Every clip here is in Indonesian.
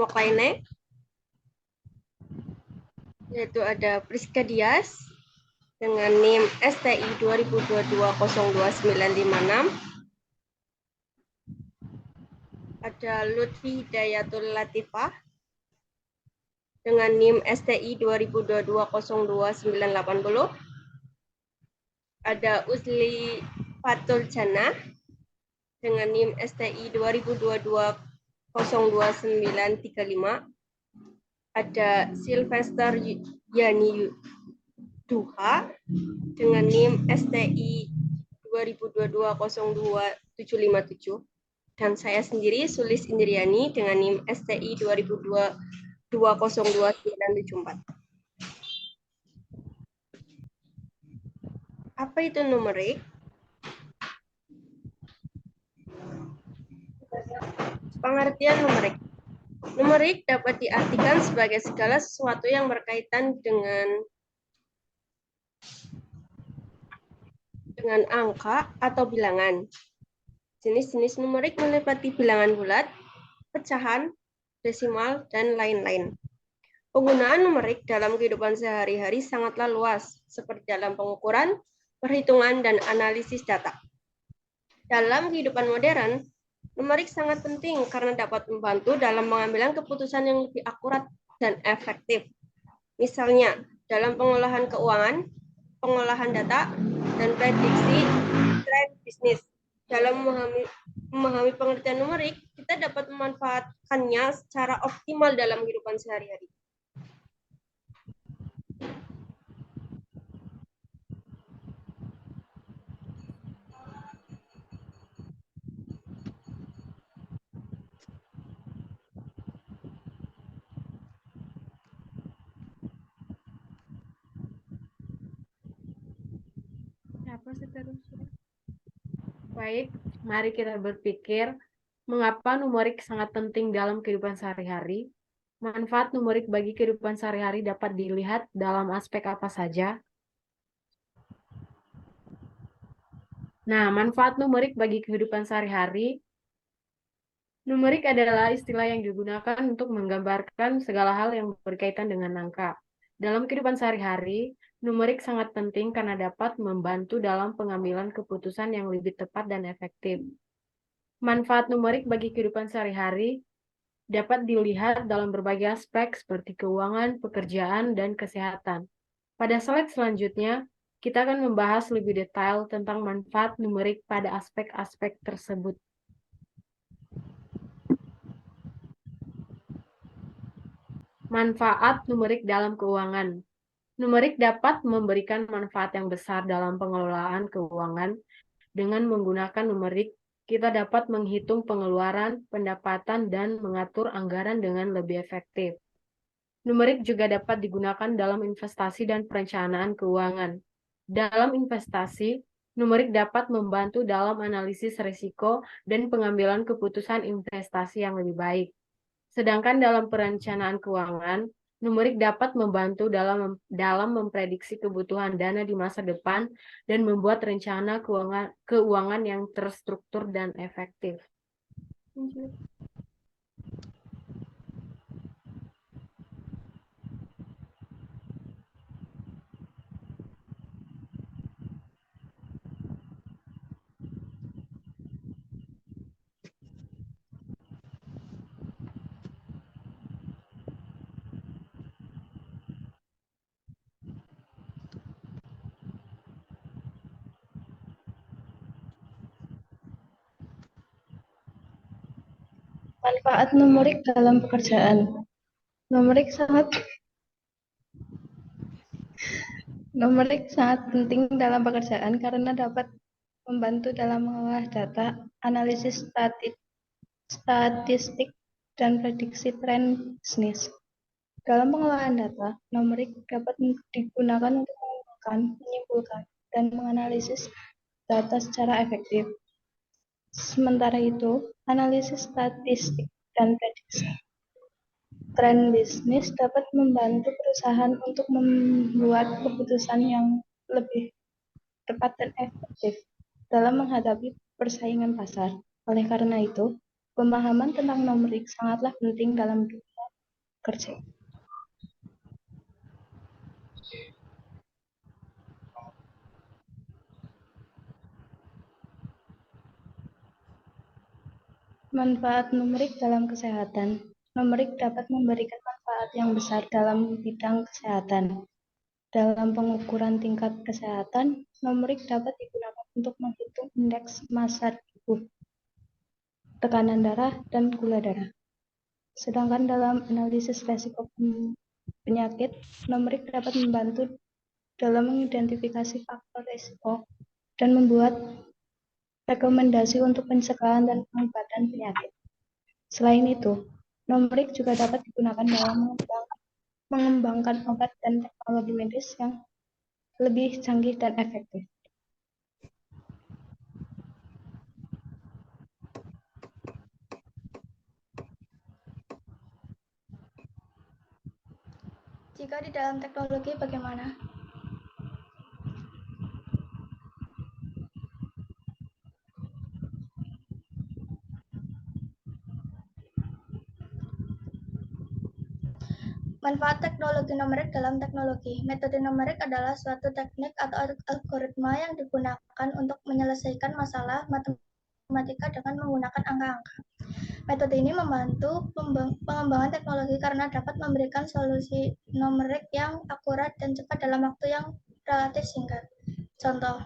kelompok lainnya, yaitu ada Priska Dias dengan NIM STI 2022-02956, ada Lutfi Hidayatul Latifah dengan NIM STI 2022-02980, ada Usli Fatul Jannah dengan NIM STI 2022-02935, ada Sylvester Yani Duha dengan NIM STI 2022-02757, dan saya sendiri Sulis Indriani dengan NIM STI 2022-02974. Apa itu numerik? Pengertian numerik. Numerik dapat diartikan sebagai segala sesuatu yang berkaitan dengan angka atau bilangan. Jenis-jenis numerik meliputi bilangan bulat, pecahan, desimal, dan lain-lain. Penggunaan numerik dalam kehidupan sehari-hari sangatlah luas, seperti dalam pengukuran, perhitungan, dan analisis data. Dalam kehidupan modern, numerik sangat penting karena dapat membantu dalam pengambilan keputusan yang lebih akurat dan efektif. Misalnya, dalam pengolahan keuangan, pengolahan data, dan prediksi tren bisnis. Dalam memahami pengertian numerik, kita dapat memanfaatkannya secara optimal dalam kehidupan sehari-hari. Apa seterusnya? Baik, mari kita berpikir mengapa numerik sangat penting dalam kehidupan sehari-hari. Manfaat numerik bagi kehidupan sehari-hari dapat dilihat dalam aspek apa saja. Nah, manfaat numerik bagi kehidupan sehari-hari. Numerik adalah istilah yang digunakan untuk menggambarkan segala hal yang berkaitan dengan angka. Dalam kehidupan sehari-hari, numerik sangat penting karena dapat membantu dalam pengambilan keputusan yang lebih tepat dan efektif. Manfaat numerik bagi kehidupan sehari-hari dapat dilihat dalam berbagai aspek seperti keuangan, pekerjaan, dan kesehatan. Pada slide selanjutnya, kita akan membahas lebih detail tentang manfaat numerik pada aspek-aspek tersebut. Manfaat numerik dalam keuangan. Numerik dapat memberikan manfaat yang besar dalam pengelolaan keuangan. Dengan menggunakan numerik, kita dapat menghitung pengeluaran, pendapatan, dan mengatur anggaran dengan lebih efektif. Numerik juga dapat digunakan dalam investasi dan perencanaan keuangan. Dalam investasi, numerik dapat membantu dalam analisis risiko dan pengambilan keputusan investasi yang lebih baik. Sedangkan dalam perencanaan keuangan, numerik dapat membantu dalam memprediksi kebutuhan dana di masa depan dan membuat rencana keuangan yang terstruktur dan efektif. Manfaat numerik dalam pekerjaan. Numerik sangat penting dalam pekerjaan karena dapat membantu dalam mengolah data, analisis statistik, dan prediksi tren bisnis. Dalam pengolahan data, numerik dapat digunakan untuk menyimpulkan, dan menganalisis data secara efektif. Sementara itu, analisis statistik dan prediksi tren bisnis dapat membantu perusahaan untuk membuat keputusan yang lebih tepat dan efektif dalam menghadapi persaingan pasar. Oleh karena itu, pemahaman tentang numerik sangatlah penting dalam dunia bekerja. Manfaat numerik dalam kesehatan. Numerik dapat memberikan manfaat yang besar dalam bidang kesehatan. Dalam pengukuran tingkat kesehatan, numerik dapat digunakan untuk menghitung indeks massa tubuh, tekanan darah, dan gula darah. Sedangkan dalam analisis resiko penyakit, numerik dapat membantu dalam mengidentifikasi faktor risiko dan membuat rekomendasi untuk pencegahan dan pengobatan penyakit. Selain itu, numerik juga dapat digunakan dalam mengembangkan obat dan teknologi medis yang lebih canggih dan efektif. Jika di dalam teknologi bagaimana? Manfaat teknologi numerik dalam teknologi. Metode numerik adalah suatu teknik atau algoritma yang digunakan untuk menyelesaikan masalah matematika dengan menggunakan angka-angka. Metode ini membantu pengembangan teknologi karena dapat memberikan solusi numerik yang akurat dan cepat dalam waktu yang relatif singkat. Contoh,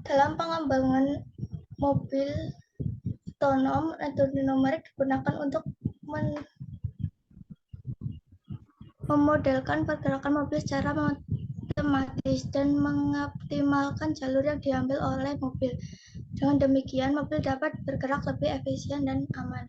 dalam pengembangan mobil otonom, metode numerik digunakan untuk memodelkan pergerakan mobil secara matematis dan mengoptimalkan jalur yang diambil oleh mobil. Dengan demikian, mobil dapat bergerak lebih efisien dan aman.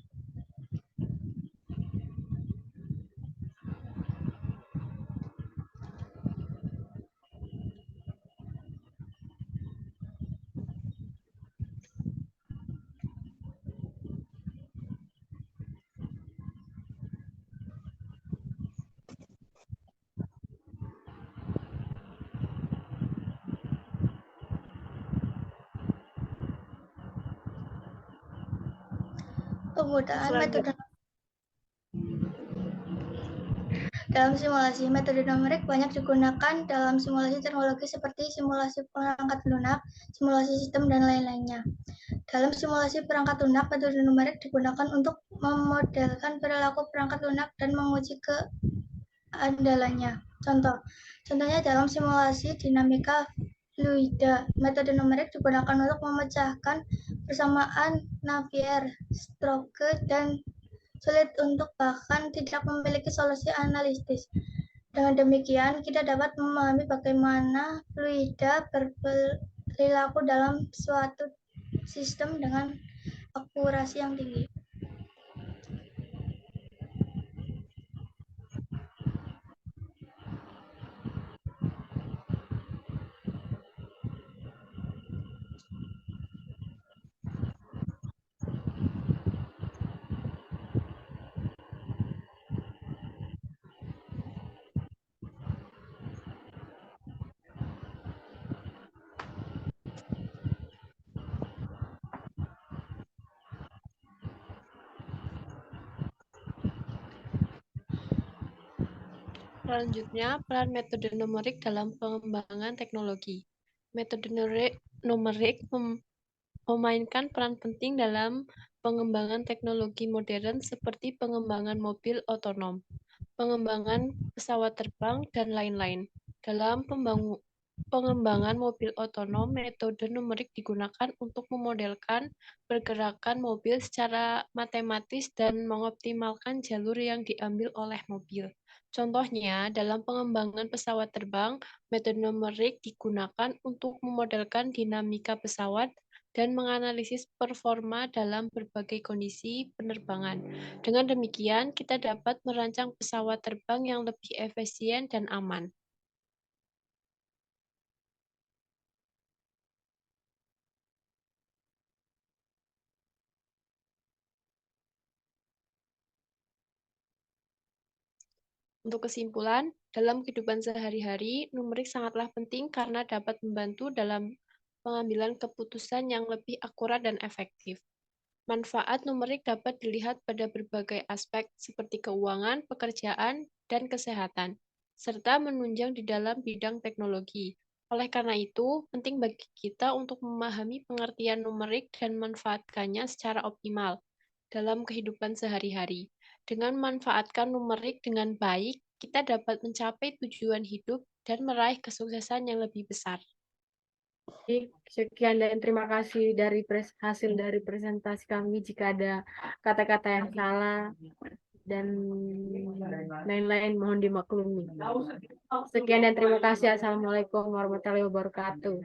Penggunaan metode dalam simulasi. Metode numerik banyak digunakan dalam simulasi teknologi seperti simulasi perangkat lunak, simulasi sistem, dan lain-lainnya. Dalam simulasi perangkat lunak, metode numerik digunakan untuk memodelkan perilaku perangkat lunak dan menguji keandalannya. Contohnya dalam simulasi dinamika fluida, metode numerik digunakan untuk memecahkan persamaan Navier-Stokes dan sulit untuk bahkan tidak memiliki solusi analitis. Dengan demikian, kita dapat memahami bagaimana fluida berperilaku dalam suatu sistem dengan akurasi yang tinggi. Selanjutnya, peran metode numerik dalam pengembangan teknologi. Metode numerik memainkan peran penting dalam pengembangan teknologi modern seperti pengembangan mobil otonom, pengembangan pesawat terbang, dan lain-lain. Dalam pengembangan mobil otonom, metode numerik digunakan untuk memodelkan pergerakan mobil secara matematis dan mengoptimalkan jalur yang diambil oleh mobil. Contohnya, dalam pengembangan pesawat terbang, metode numerik digunakan untuk memodelkan dinamika pesawat dan menganalisis performa dalam berbagai kondisi penerbangan. Dengan demikian, kita dapat merancang pesawat terbang yang lebih efisien dan aman. Untuk kesimpulan, dalam kehidupan sehari-hari, numerik sangatlah penting karena dapat membantu dalam pengambilan keputusan yang lebih akurat dan efektif. Manfaat numerik dapat dilihat pada berbagai aspek seperti keuangan, pekerjaan, dan kesehatan, serta menunjang di dalam bidang teknologi. Oleh karena itu, penting bagi kita untuk memahami pengertian numerik dan memanfaatkannya secara optimal dalam kehidupan sehari-hari. Dengan memanfaatkan numerik dengan baik, kita dapat mencapai tujuan hidup dan meraih kesuksesan yang lebih besar. Sekian dan terima kasih dari hasil dari presentasi kami. Jika ada kata-kata yang salah dan lain-lain mohon dimaklumi. Sekian dan terima kasih. Assalamualaikum warahmatullahi wabarakatuh.